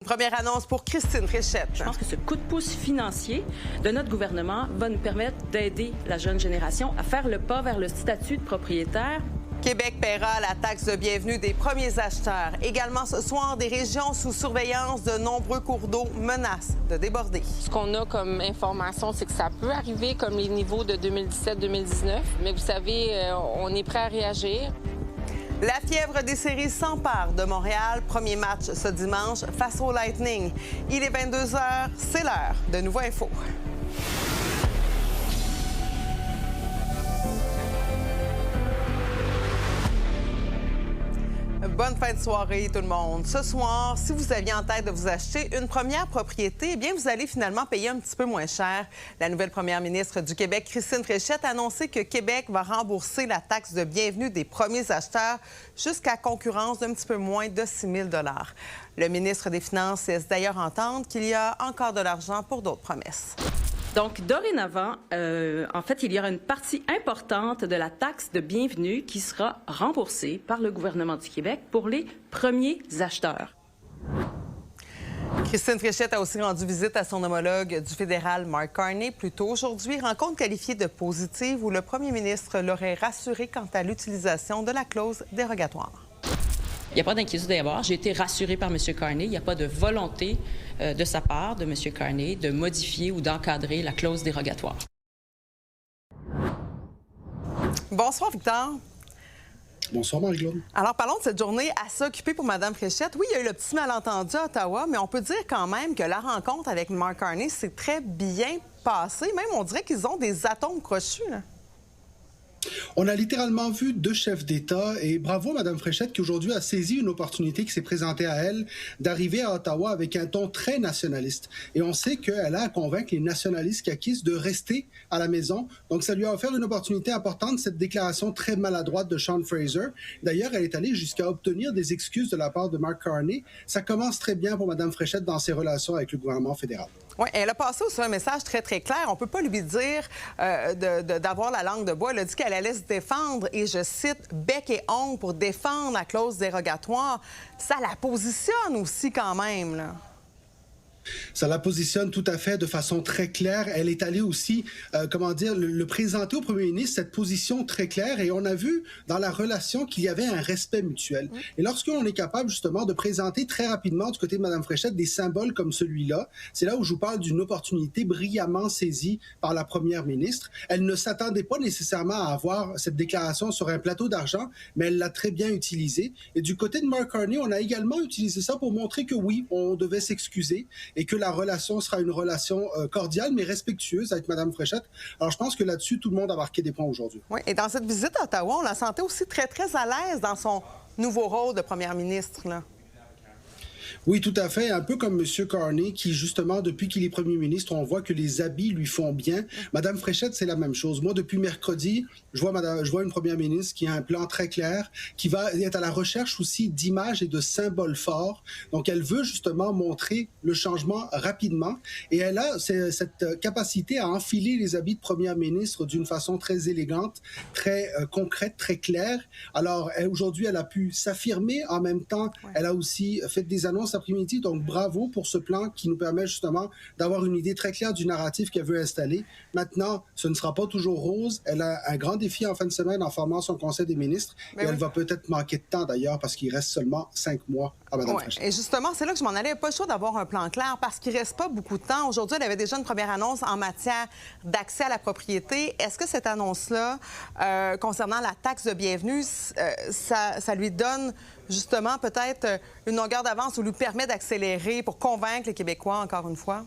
première annonce pour Christine Fréchette. Je pense que ce coup de pouce financier de notre gouvernement va nous permettre d'aider la jeune génération à faire le pas vers le statut de propriétaire. Québec paiera la taxe de bienvenue des premiers acheteurs. Également ce soir, des régions sous surveillance, de nombreux cours d'eau menacent de déborder. Ce qu'on a comme information, c'est que ça peut arriver comme les niveaux de 2017-2019. Mais vous savez, on est prêt à réagir. La fièvre des séries s'empare de Montréal. Premier match ce dimanche face au Lightning. Il est 22 h, c'est l'heure de Nouveau Info. Bonne fin de soirée, tout le monde. Ce soir, si vous aviez en tête de vous acheter une première propriété, eh bien, vous allez finalement payer un petit peu moins cher. La nouvelle première ministre du Québec, Christine Fréchette, a annoncé que Québec va rembourser la taxe de bienvenue des premiers acheteurs jusqu'à concurrence d'un petit peu moins de 6 000 $. Le ministre des Finances laisse d'ailleurs entendre qu'il y a encore de l'argent pour d'autres promesses. Donc, dorénavant, en fait, il y aura une partie importante de la taxe de bienvenue qui sera remboursée par le gouvernement du Québec pour les premiers acheteurs. Christine Fréchette a aussi rendu visite à son homologue du fédéral, Mark Carney, plus tôt aujourd'hui. Rencontre qualifiée de positive où le premier ministre l'aurait rassuré quant à l'utilisation de la clause dérogatoire. Il n'y a pas d'inquiétude à y avoir. J'ai été rassurée par M. Carney. Il n'y a pas de volonté de sa part, de M. Carney, de modifier ou d'encadrer la clause dérogatoire. Bonsoir, Victor. Bonsoir, Marie-Claude. Alors, parlons de cette journée assez occupée pour Mme Fréchette. Oui, il y a eu le petit malentendu à Ottawa, mais on peut dire quand même que la rencontre avec Mark Carney s'est très bien passée. Même, on dirait qu'ils ont des atomes crochus, là. On a littéralement vu deux chefs d'État et bravo à Mme Fréchette qui aujourd'hui a saisi une opportunité qui s'est présentée à elle d'arriver à Ottawa avec un ton très nationaliste. Et on sait qu'elle a à convaincre les nationalistes caquistes de rester à la maison. Donc ça lui a offert une opportunité importante, cette déclaration très maladroite de Sean Fraser. D'ailleurs, elle est allée jusqu'à obtenir des excuses de la part de Mark Carney. Ça commence très bien pour Mme Fréchette dans ses relations avec le gouvernement fédéral. Oui, elle a passé aussi un message très, très clair. On ne peut pas lui dire d'avoir la langue de bois. Elle a dit qu'elle allait se défendre, et je cite, bec et ongles pour défendre la clause dérogatoire. Ça la positionne aussi quand même, là. Ça la positionne tout à fait de façon très claire. Elle est allée aussi, le présenter au premier ministre, cette position très claire. Et on a vu dans la relation qu'il y avait un respect mutuel. Et lorsqu'on est capable justement de présenter très rapidement du côté de Mme Fréchette des symboles comme celui-là, c'est là où je vous parle d'une opportunité brillamment saisie par la première ministre. Elle ne s'attendait pas nécessairement à avoir cette déclaration sur un plateau d'argent, mais elle l'a très bien utilisée. Et du côté de Mark Carney, on a également utilisé ça pour montrer que oui, on devait s'excuser et que la relation sera une relation cordiale mais respectueuse avec Mme Fréchette. Alors, je pense que là-dessus, tout le monde a marqué des points aujourd'hui. Oui, et dans cette visite à Ottawa, on la sentait aussi très, très à l'aise dans son nouveau rôle de première ministre, là. Oui, tout à fait. Un peu comme M. Carney, qui, justement, depuis qu'il est premier ministre, on voit que les habits lui font bien. Mme Fréchette, c'est la même chose. Moi, depuis mercredi, je vois une première ministre qui a un plan très clair, qui va être à la recherche aussi d'images et de symboles forts. Donc, elle veut justement montrer le changement rapidement. Et elle a cette capacité à enfiler les habits de première ministre d'une façon très élégante, très concrète, très claire. Alors, aujourd'hui, elle a pu s'affirmer. En même temps, elle a aussi fait des annonces après-midi. Donc, bravo pour ce plan qui nous permet justement d'avoir une idée très claire du narratif qu'elle veut installer. Maintenant, ce ne sera pas toujours rose. Elle a un grand défi en fin de semaine en formant son Conseil des ministres. Et elle va peut-être manquer de temps d'ailleurs parce qu'il reste seulement 5 mois à Mme Fréchette. Et justement, c'est là que je m'en allais. Pas le choix d'avoir un plan clair parce qu'il ne reste pas beaucoup de temps. Aujourd'hui, elle avait déjà une première annonce en matière d'accès à la propriété. Est-ce que cette annonce-là, concernant la taxe de bienvenue, ça lui donne justement peut-être une longueur d'avance ou lui permet d'accélérer pour convaincre les Québécois, encore une fois?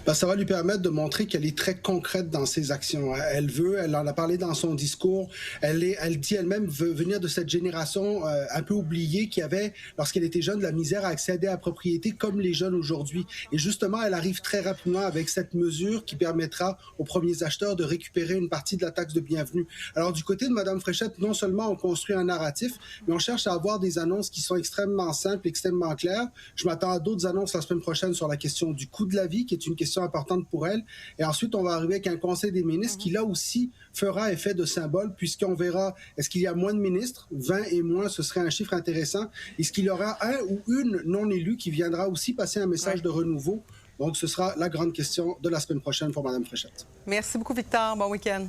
Ben, ça va lui permettre de montrer qu'elle est très concrète dans ses actions. Elle en a parlé dans son discours, elle dit elle-même venir de cette génération un peu oubliée qui avait, lorsqu'elle était jeune, de la misère à accéder à la propriété comme les jeunes aujourd'hui. Et justement, elle arrive très rapidement avec cette mesure qui permettra aux premiers acheteurs de récupérer une partie de la taxe de bienvenue. Alors du côté de Mme Fréchette, non seulement on construit un narratif, mais on cherche à avoir des annonces qui sont extrêmement simples, extrêmement claires. Je m'attends à d'autres annonces la semaine prochaine sur la question du coût de la vie, qui est une question importante pour elle. Et ensuite, on va arriver avec un conseil des ministres qui, là aussi, fera effet de symbole, puisqu'on verra, est-ce qu'il y a moins de ministres? 20 et moins, ce serait un chiffre intéressant. Est-ce qu'il y aura un ou une non-élue qui viendra aussi passer un message de renouveau? Donc, ce sera la grande question de la semaine prochaine pour Mme Fréchette. Merci beaucoup, Victor. Bon week-end.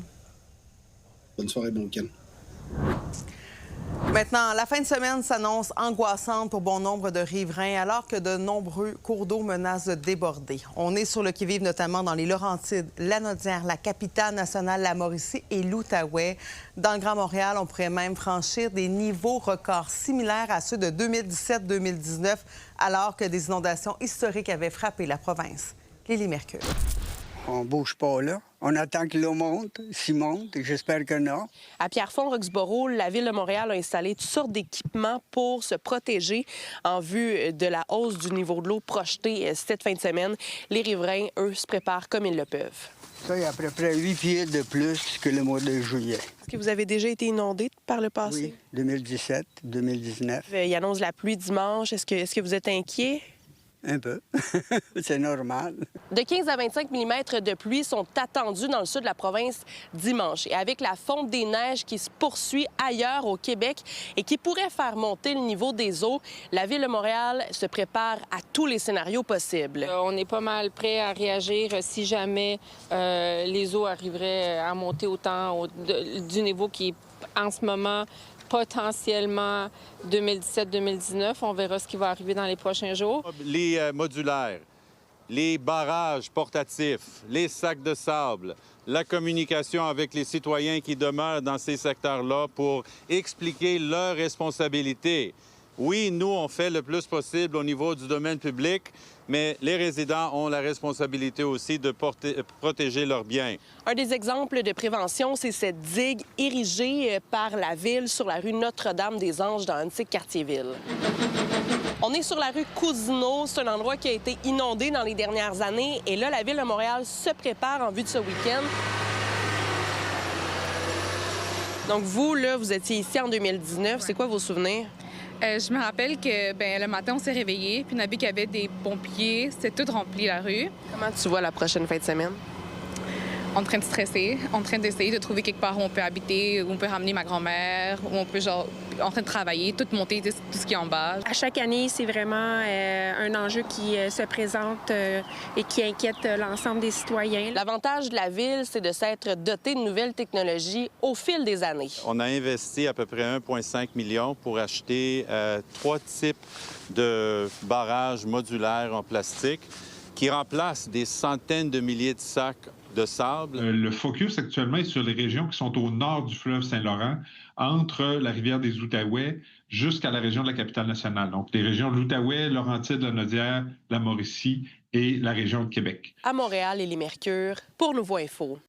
Bonne soirée, bon week-end. Maintenant, la fin de semaine s'annonce angoissante pour bon nombre de riverains alors que de nombreux cours d'eau menacent de déborder. On est sur le qui-vive notamment dans les Laurentides, Lanaudière, la capitale nationale, la Mauricie et l'Outaouais. Dans le Grand Montréal, on pourrait même franchir des niveaux records similaires à ceux de 2017-2019 alors que des inondations historiques avaient frappé la province. Lily Mercure. On bouge pas là. On attend que l'eau monte. S'il monte, j'espère que non. À Pierrefonds-Roxboro, la Ville de Montréal a installé toutes sortes d'équipements pour se protéger en vue de la hausse du niveau de l'eau projetée cette fin de semaine. Les riverains, eux, se préparent comme ils le peuvent. Ça, il y a à peu près 8 pieds de plus que le mois de juillet. Est-ce que vous avez déjà été inondé par le passé? Oui, 2017, 2019. Il annonce la pluie dimanche. Est-ce que vous êtes inquiet? Un peu. C'est normal. De 15 à 25 mm de pluie sont attendus dans le sud de la province dimanche. Et avec la fonte des neiges qui se poursuit ailleurs au Québec et qui pourrait faire monter le niveau des eaux, la Ville de Montréal se prépare à tous les scénarios possibles. On est pas mal prêt à réagir si jamais les eaux arriveraient à monter autant du niveau qui est en ce moment potentiellement 2017-2019. On verra ce qui va arriver dans les prochains jours. Les modulaires, les barrages portatifs, les sacs de sable, la communication avec les citoyens qui demeurent dans ces secteurs-là pour expliquer leurs responsabilités. Oui, nous, on fait le plus possible au niveau du domaine public, mais les résidents ont la responsabilité aussi de protéger leurs biens. Un des exemples de prévention, c'est cette digue érigée par la Ville sur la rue Notre-Dame-des-Anges dans l'antique quartier-ville. On est sur la rue Cousineau. C'est un endroit qui a été inondé dans les dernières années. Et là, la Ville de Montréal se prépare en vue de ce week-end. Donc vous, là, vous étiez ici en 2019. C'est quoi vos souvenirs? Je me rappelle que le matin, on s'est réveillés, puis on a vu qu'il y avait des pompiers. C'était tout rempli, la rue. Comment tu vois la prochaine fin de semaine? En train de stresser, en train d'essayer de trouver quelque part où on peut habiter, où on peut ramener ma grand-mère, où on peut, en train de travailler, tout monter, tout ce qui est en bas. À chaque année, c'est vraiment un enjeu qui se présente et qui inquiète l'ensemble des citoyens. L'avantage de la Ville, c'est de s'être doté de nouvelles technologies au fil des années. On a investi à peu près 1,5 million pour acheter 3 types de barrages modulaires en plastique qui remplacent des centaines de milliers de sacs de sable. Le focus actuellement est sur les régions qui sont au nord du fleuve Saint-Laurent, entre la rivière des Outaouais jusqu'à la région de la capitale nationale. Donc, les régions de l'Outaouais, Laurentides, Lanaudière, la Mauricie et la région de Québec. À Montréal, Élie Mercure, pour Nouveau Info.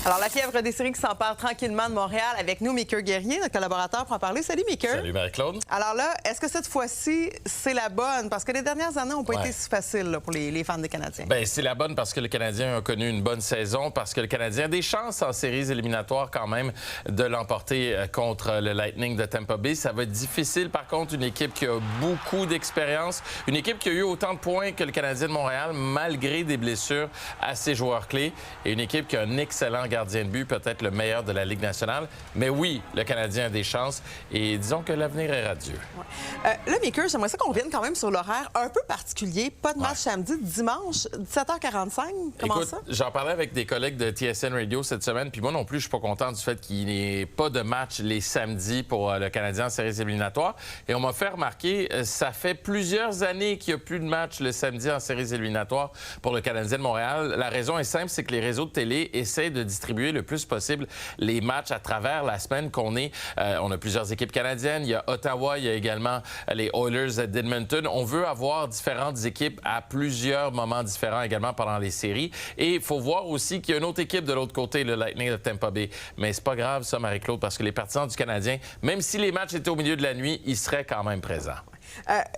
Alors, la fièvre des séries qui s'empare tranquillement de Montréal avec nous, Mickey Guerrier, notre collaborateur, pour en parler. Salut, Mickey. Salut, Marie-Claude. Alors là, est-ce que cette fois-ci, c'est la bonne? Parce que les dernières années n'ont pas été si faciles là, pour les fans des Canadiens. Bien, c'est la bonne parce que le Canadien a connu une bonne saison, parce que le Canadien a des chances en séries éliminatoires quand même de l'emporter contre le Lightning de Tampa Bay. Ça va être difficile, par contre, une équipe qui a beaucoup d'expérience, une équipe qui a eu autant de points que le Canadien de Montréal, malgré des blessures à ses joueurs clés, et une équipe qui a un excellent gardien de but, peut-être le meilleur de la Ligue nationale. Mais oui, le Canadien a des chances et disons que l'avenir est radieux. Ouais. Là, Mickey, j'aimerais ça qu'on revienne quand même sur l'horaire un peu particulier. Pas de match samedi, dimanche, 17h45. Comment Écoute, ça? J'en parlais avec des collègues de TSN Radio cette semaine, puis moi non plus, je suis pas content du fait qu'il n'y ait pas de match les samedis pour le Canadien en séries éliminatoires. Et on m'a fait remarquer, ça fait plusieurs années qu'il n'y a plus de match le samedi en séries éliminatoires pour le Canadien de Montréal. La raison est simple, c'est que les réseaux de télé essaient de distribuer le plus possible les matchs à travers la semaine qu'on est. On a plusieurs équipes canadiennes. Il y a Ottawa, il y a également les Oilers d'Edmonton. On veut avoir différentes équipes à plusieurs moments différents également pendant les séries. Et il faut voir aussi qu'il y a une autre équipe de l'autre côté, le Lightning de Tampa Bay. Mais c'est pas grave ça, Marie-Claude, parce que les partisans du Canadien, même si les matchs étaient au milieu de la nuit, ils seraient quand même présents.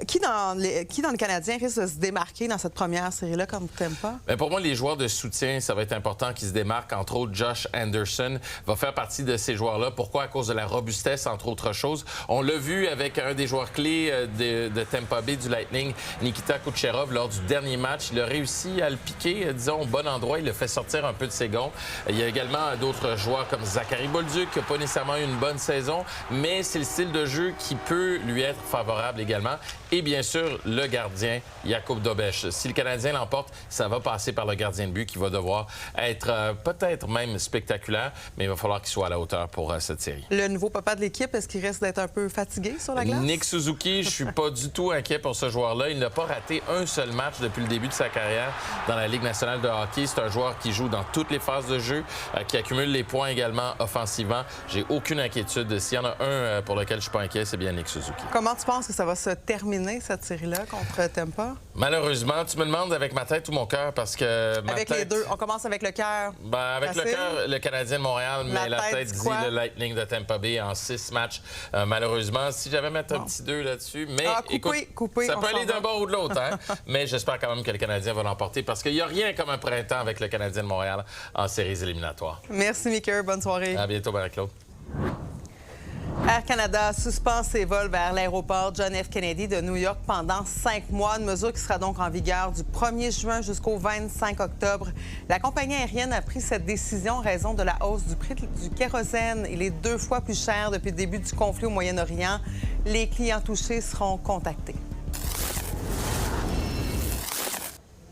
Qui dans le Canadien risque de se démarquer dans cette première série-là comme Tampa? Bien, pour moi, les joueurs de soutien, ça va être important qu'ils se démarquent. Entre autres, Josh Anderson va faire partie de ces joueurs-là. Pourquoi? À cause de la robustesse, entre autres choses. On l'a vu avec un des joueurs clés de Tampa Bay, du Lightning, Nikita Kucherov, lors du dernier match. Il a réussi à le piquer, disons, au bon endroit. Il le fait sortir un peu de ses gonds. Il y a également d'autres joueurs comme Zachary Bolduc, qui n'a pas nécessairement eu une bonne saison, mais c'est le style de jeu qui peut lui être favorable également. Et bien sûr, le gardien, Jakub Dobeš. Si le Canadien l'emporte, ça va passer par le gardien de but qui va devoir être peut-être même spectaculaire, mais il va falloir qu'il soit à la hauteur pour cette série. Le nouveau papa de l'équipe, est-ce qu'il risque d'être un peu fatigué sur la glace? Nick Suzuki, je suis pas du tout inquiet pour ce joueur-là. Il n'a pas raté un seul match depuis le début de sa carrière dans la Ligue nationale de hockey. C'est un joueur qui joue dans toutes les phases de jeu, qui accumule les points également offensivement. J'ai aucune inquiétude. S'il y en a un pour lequel je suis pas inquiet, c'est bien Nick Suzuki. Comment tu penses que ça va se terminer, cette série-là, contre Tampa? Malheureusement, tu me demandes avec ma tête ou mon cœur, parce que avec les deux. On commence avec le cœur. Avec le cœur, le Canadien de Montréal, mais la tête dit le Lightning de Tampa Bay en 6 matchs. Malheureusement, si j'avais mettre un petit 2 là-dessus, mais coupé, ça peut aller d'un bord ou de l'autre, hein? Mais j'espère quand même que le Canadien va l'emporter, parce qu'il n'y a rien comme un printemps avec le Canadien de Montréal en séries éliminatoires. Merci, Mickey. Bonne soirée. À bientôt, Marie-Claude. Air Canada suspend ses vols vers l'aéroport John F. Kennedy de New York pendant 5 mois, une mesure qui sera donc en vigueur du 1er juin jusqu'au 25 octobre. La compagnie aérienne a pris cette décision en raison de la hausse du prix du kérosène. Il est 2 fois plus cher depuis le début du conflit au Moyen-Orient. Les clients touchés seront contactés.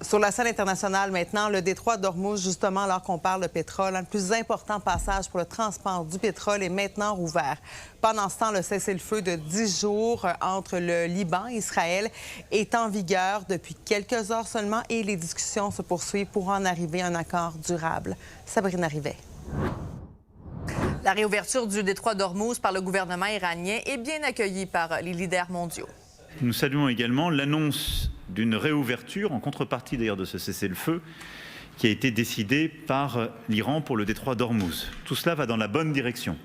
Sur la scène internationale maintenant, le détroit d'Ormuz, justement, alors qu'on parle de pétrole, le plus important passage pour le transport du pétrole est maintenant rouvert. Pendant ce temps, le cessez-le-feu de 10 jours entre le Liban et Israël est en vigueur depuis quelques heures seulement et les discussions se poursuivent pour en arriver à un accord durable. Sabrina Rivet. La réouverture du détroit d'Ormuz par le gouvernement iranien est bien accueillie par les leaders mondiaux. Nous saluons également l'annonce d'une réouverture, en contrepartie d'ailleurs de ce cessez-le-feu, qui a été décidé par l'Iran pour le détroit d'Ormuz. Tout cela va dans la bonne direction.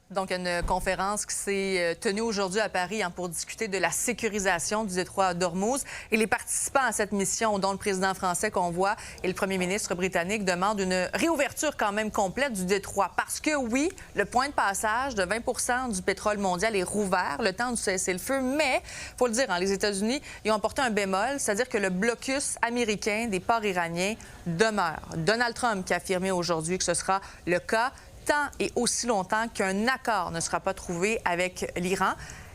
Donc, une conférence qui s'est tenue aujourd'hui à Paris pour discuter de la sécurisation du détroit d'Ormuz. Et les participants à cette mission, dont le président français qu'on voit et le premier ministre britannique, demandent une réouverture quand même complète du détroit. Parce que oui, le point de passage de 20 du pétrole mondial est rouvert le temps du cessez-le-feu. Mais, il faut le dire, les États-Unis y ont apporté un bémol, c'est-à-dire que le blocus américain des ports iraniens demeure. Donald Trump qui a affirmé aujourd'hui que ce sera le cas tant et aussi longtemps qu'un accord ne sera pas trouvé avec l'Iran.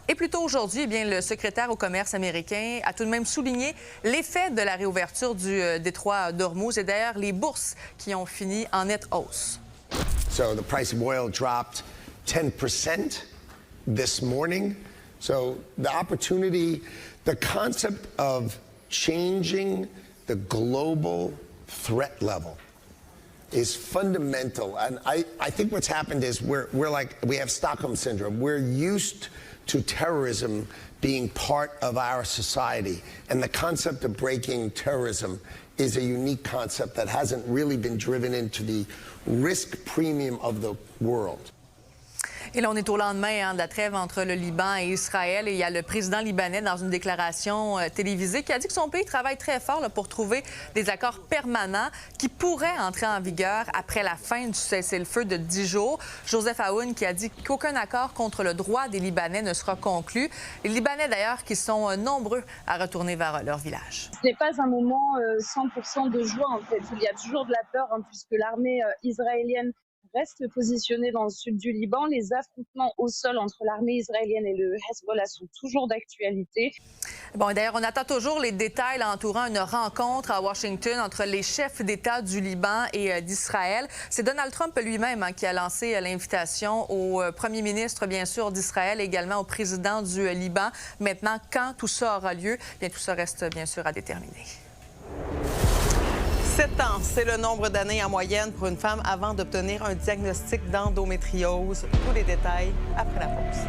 Et plus tôt aujourd'hui, le secrétaire au commerce américain a tout de même souligné l'effet de la réouverture du détroit d'Ormuz et d'ailleurs les bourses qui ont fini en nette hausse. So the price of oil dropped 10% this morning. So the opportunity, the concept of changing the global threat level is fundamental. And I think what's happened is we have Stockholm Syndrome. We're used to terrorism being part of our society. And the concept of breaking terrorism is a unique concept that hasn't really been driven into the risk premium of the world. Et là, on est au lendemain de la trêve entre le Liban et Israël. Et il y a le président libanais, dans une déclaration télévisée, qui a dit que son pays travaille très fort pour trouver des accords permanents qui pourraient entrer en vigueur après la fin du cessez-le-feu de 10 jours. Joseph Aoun qui a dit qu'aucun accord contre le droit des Libanais ne sera conclu. Les Libanais, d'ailleurs, qui sont nombreux à retourner vers leur village. Ce n'est pas un moment 100% de joie, en fait. Il y a toujours de la peur, puisque l'armée israélienne reste positionné dans le sud du Liban. Les affrontements au sol entre l'armée israélienne et le Hezbollah sont toujours d'actualité. Bon, et d'ailleurs, on attend toujours les détails entourant une rencontre à Washington entre les chefs d'État du Liban et d'Israël. C'est Donald Trump lui-même qui a lancé l'invitation au premier ministre, bien sûr, d'Israël et également au président du Liban. Maintenant, quand tout ça aura lieu, tout ça reste bien sûr à déterminer. 7 ans, c'est le nombre d'années en moyenne pour une femme avant d'obtenir un diagnostic d'endométriose. Tous les détails après la pause.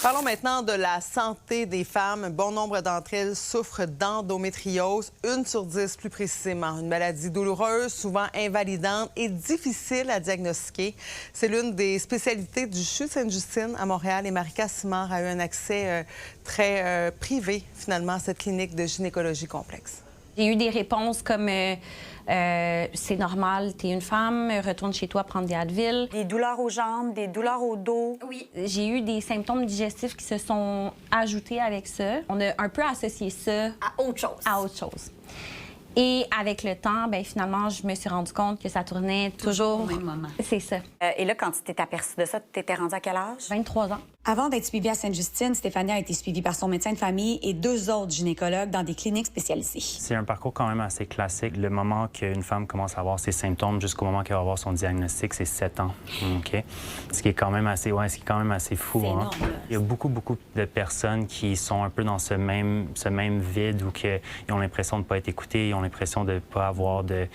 Parlons maintenant de la santé des femmes. Bon nombre d'entre elles souffrent d'endométriose, 1 sur 10 plus précisément. Une maladie douloureuse, souvent invalidante et difficile à diagnostiquer. C'est l'une des spécialités du CHU Sainte-Justine à Montréal et Marika Simard a eu un accès très privé finalement à cette clinique de gynécologie complexe. J'ai eu des réponses comme c'est normal, t'es une femme, retourne chez toi prendre des Advil. Des douleurs aux jambes, des douleurs au dos. Oui. J'ai eu des symptômes digestifs qui se sont ajoutés avec ça. On a un peu associé ça à autre chose. Et avec le temps, bien, finalement, je me suis rendu compte que ça tournait toujours au même moment. C'est ça. Et là, quand tu t'es aperçue de ça, tu t'étais rendue à quel âge? 23 ans. Avant d'être suivie à Sainte-Justine, Stéphanie a été suivie par son médecin de famille et 2 autres gynécologues dans des cliniques spécialisées. C'est un parcours quand même assez classique. Le moment qu'une femme commence à avoir ses symptômes jusqu'au moment qu'elle va avoir son diagnostic, c'est 7 ans. OK? Ce qui est quand même assez, fou. C'est énorme, là. Il y a beaucoup de personnes qui sont un peu dans ce même vide où ils ont l'impression de ne pas être écoutées, ils ont l'impression de ne pas avoir de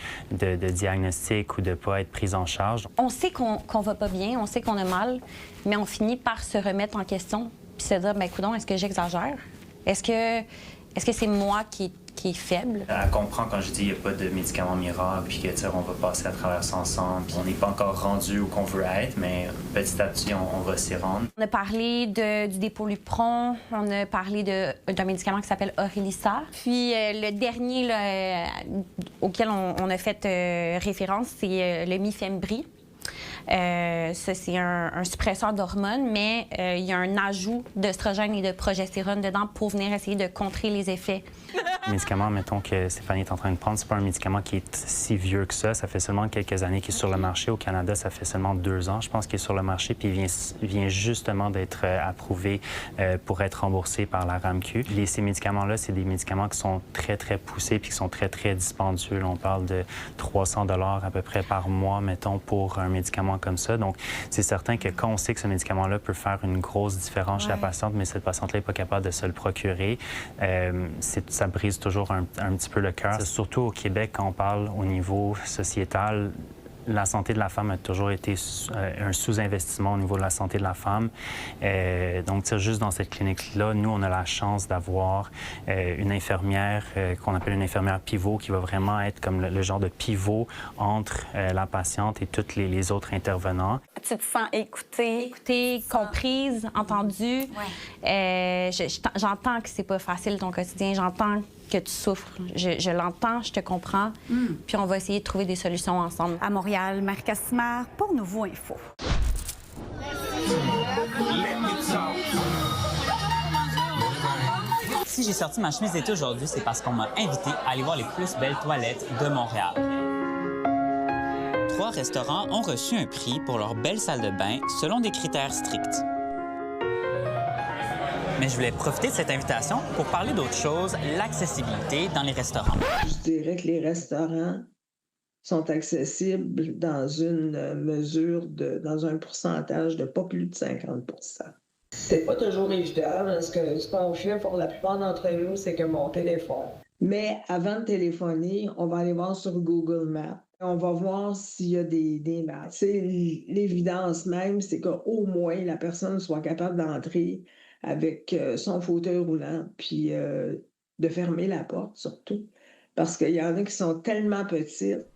diagnostic ou de ne pas être prises en charge. On sait qu'on va pas bien, on sait qu'on a mal, mais on finit par se remettre en question puis se dire, bien, coudonc, est-ce que j'exagère? Est-ce que c'est moi qui est faible? Elle comprend quand je dis qu'il n'y a pas de médicaments miracles puis que, on va passer à travers ça ensemble. On n'est pas encore rendu où qu'on veut être, mais petit à petit, on va s'y rendre. On a parlé du Dépolupron, on a parlé d'un médicament qui s'appelle Orilissa. Puis le dernier auquel on a fait référence, c'est le Mifembri. Ça, c'est un suppresseur d'hormones, mais il y a un ajout d'œstrogène et de progestérone dedans pour venir essayer de contrer les effets. Le médicament, mettons, que Stéphanie est en train de prendre, c'est pas un médicament qui est si vieux que ça. Ça fait seulement quelques années qu'il est sur le marché. Au Canada, ça fait seulement 2 ans, je pense, qu'il est sur le marché. Puis il vient justement d'être approuvé pour être remboursé par la RAMQ. Ces médicaments-là, c'est des médicaments qui sont très, très poussés puis qui sont très, très dispendieux. On parle de 300 $ à peu près par mois, mettons, pour un médicament comme ça. Donc, c'est certain que quand on sait que ce médicament-là peut faire une grosse différence chez la patiente, mais cette patiente-là n'est pas capable de se le procurer, ça brise toujours un petit peu le cœur. Surtout au Québec, quand on parle au niveau sociétal, la santé de la femme a toujours été un sous-investissement au niveau de la santé de la femme. Donc, juste dans cette clinique-là, nous, on a la chance d'avoir une infirmière qu'on appelle une infirmière pivot qui va vraiment être comme le genre de pivot entre la patiente et tous les autres intervenants. Tu te sens écoutée, comprise, entendue. Ouais. J'entends que c'est pas facile ton quotidien, j'entends que tu souffres. Je l'entends, je te comprends. Puis on va essayer de trouver des solutions ensemble. À Montréal, Marika Simard pour Nouveau Info. Si j'ai sorti ma chemise d'été aujourd'hui, c'est parce qu'on m'a invité à aller voir les plus belles toilettes de Montréal. 3 restaurants ont reçu un prix pour leur belle salle de bain selon des critères stricts. Mais je voulais profiter de cette invitation pour parler d'autre chose, l'accessibilité dans les restaurants. Je dirais que les restaurants sont accessibles dans une mesure dans un pourcentage de pas plus de 50 %. C'est pas toujours évident parce que ce qu'on fait pour la plupart d'entre nous, c'est que mon téléphone. Mais avant de téléphoner, on va aller voir sur Google Maps. On va voir s'il y a des maps. C'est l'évidence même, c'est qu'au moins la personne soit capable d'entrer avec son fauteuil roulant, puis de fermer la porte surtout, parce qu'il y en a qui sont tellement petites.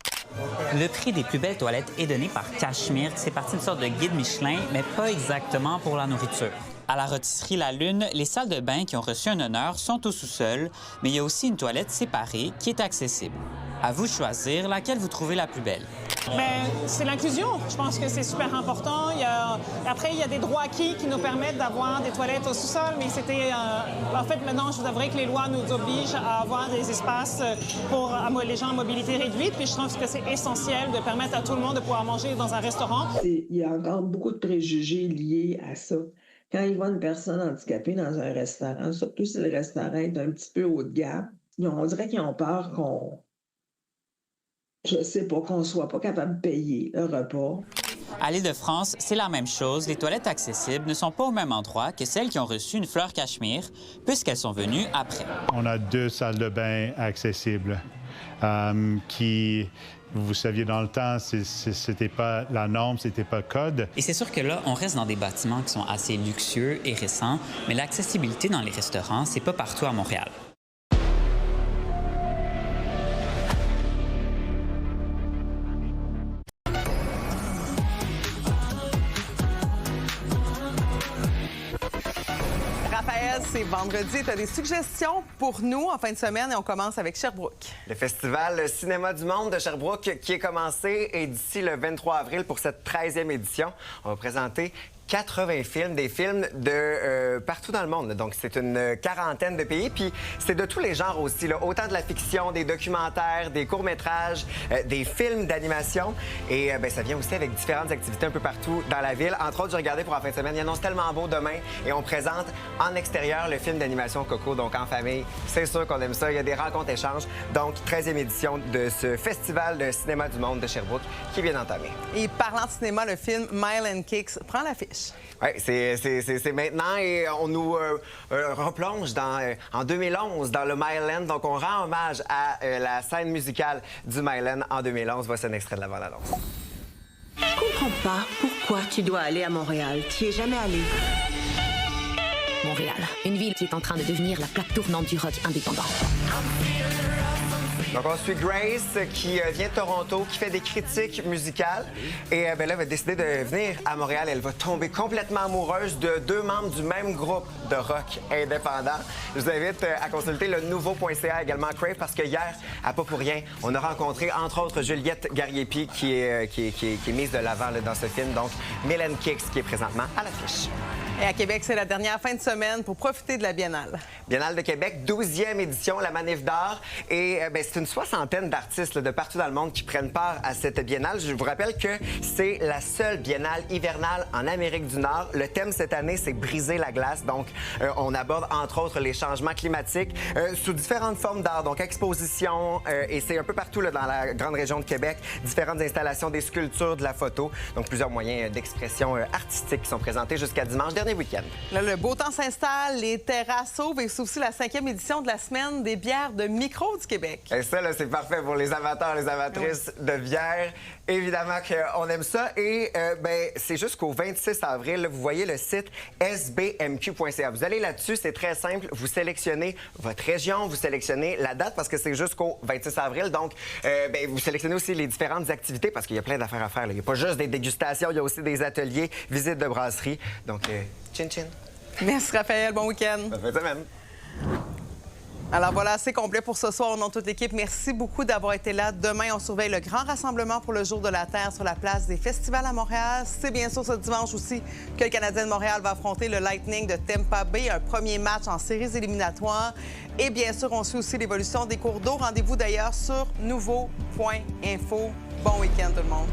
Le prix des plus belles toilettes est donné par Cachemire. C'est parti d'une sorte de guide Michelin, mais pas exactement pour la nourriture. À la rôtisserie La Lune, les salles de bain qui ont reçu un honneur sont au sous-sol, mais il y a aussi une toilette séparée qui est accessible. À vous de choisir laquelle vous trouvez la plus belle. C'est l'inclusion. Je pense que c'est super important. Après, il y a des droits acquis qui nous permettent d'avoir des toilettes au sous-sol, mais en fait, maintenant, je vous avouerai que les lois nous obligent à avoir des espaces pour les gens à mobilité réduite, puis je trouve que c'est essentiel de permettre à tout le monde de pouvoir manger dans un restaurant. Il y a encore beaucoup de préjugés liés à ça. Quand il voit une personne handicapée dans un restaurant, surtout si le restaurant est un petit peu haut de gamme, on dirait qu'ils ont peur qu'on soit pas capable de payer le repas. À l'Île-de-France, c'est la même chose. Les toilettes accessibles ne sont pas au même endroit que celles qui ont reçu une fleur Cachemire, puisqu'elles sont venues après. On a 2 salles de bain accessibles qui Vous saviez, dans le temps, c'était pas la norme, c'était pas code. Et c'est sûr que là, on reste dans des bâtiments qui sont assez luxueux et récents, mais l'accessibilité dans les restaurants, c'est pas partout à Montréal. C'est vendredi. Tu as des suggestions pour nous en fin de semaine et on commence avec Sherbrooke. Le Festival Cinéma du Monde de Sherbrooke qui est commencé et d'ici le 23 avril pour cette 13e édition, on va présenter 80 films, des films de partout dans le monde. Donc, c'est une quarantaine de pays. Puis, c'est de tous les genres aussi. Là. Autant de la fiction, des documentaires, des courts-métrages, des films d'animation. Et ça vient aussi avec différentes activités un peu partout dans la ville. Entre autres, j'ai regardé pour la fin de semaine. Il annonce tellement beau demain. Et on présente en extérieur le film d'animation Coco. Donc, en famille, c'est sûr qu'on aime ça. Il y a des rencontres-échanges. Donc, 13e édition de ce Festival de cinéma du monde de Sherbrooke qui vient d'entamer. Et parlant de cinéma, le film Mile and Kicks prend l'affiche. Oui, c'est maintenant et on nous replonge en 2011 dans le Myland. Donc, on rend hommage à la scène musicale du Myland en 2011. Voici un extrait de la bande-annonce. Je comprends pas pourquoi tu dois aller à Montréal. Tu y es jamais allé. Montréal, une ville qui est en train de devenir la plaque tournante du rock indépendant. Donc, on suit Grace qui vient de Toronto, qui fait des critiques musicales. Et là, elle va décider de venir à Montréal. Elle va tomber complètement amoureuse de deux membres du même groupe de rock indépendant. Je vous invite à consulter le nouveau.ca, également Crave, parce que hier, à Pas pour rien, on a rencontré, entre autres, Juliette Gariepi, qui est mise de l'avant dans ce film. Donc, Mile and Kicks, qui est présentement à l'affiche. Et à Québec, c'est la dernière fin de semaine pour profiter de la Biennale. Biennale de Québec, 12e édition, la Manif d'art. Et c'est une soixantaine d'artistes de partout dans le monde qui prennent part à cette biennale. Je vous rappelle que c'est la seule biennale hivernale en Amérique du Nord. Le thème cette année, c'est briser la glace. Donc, on aborde entre autres les changements climatiques sous différentes formes d'art. Donc, exposition, et c'est un peu partout là, dans la grande région de Québec. Différentes installations, des sculptures, de la photo. Donc, plusieurs moyens d'expression artistique qui sont présentés jusqu'à dimanche, dernier week-end. Là, le beau temps s'installe, les terrasses s'ouvrent et c'est aussi la 5e édition de la semaine des bières de micro du Québec. Et ça, là, c'est parfait pour les amateurs, les amatrices de bière. Évidemment qu'on aime ça. Et c'est jusqu'au 26 avril. Là, vous voyez le site sbmq.ca. Vous allez là-dessus, c'est très simple. Vous sélectionnez votre région, vous sélectionnez la date parce que c'est jusqu'au 26 avril. Donc, vous sélectionnez aussi les différentes activités parce qu'il y a plein d'affaires à faire. Là. Il n'y a pas juste des dégustations, il y a aussi des ateliers, visites de brasserie. Donc, chin-chin. Merci, Raphaël. Bon week-end. Bonne fin de semaine. Alors voilà, c'est complet pour ce soir au nom de toute l'équipe. Merci beaucoup d'avoir été là. Demain, on surveille le grand rassemblement pour le Jour de la Terre sur la place des festivals à Montréal. C'est bien sûr ce dimanche aussi que le Canadien de Montréal va affronter le Lightning de Tampa Bay, un premier match en séries éliminatoires. Et bien sûr, on suit aussi l'évolution des cours d'eau. Rendez-vous d'ailleurs sur nouveau.info. Bon week-end tout le monde.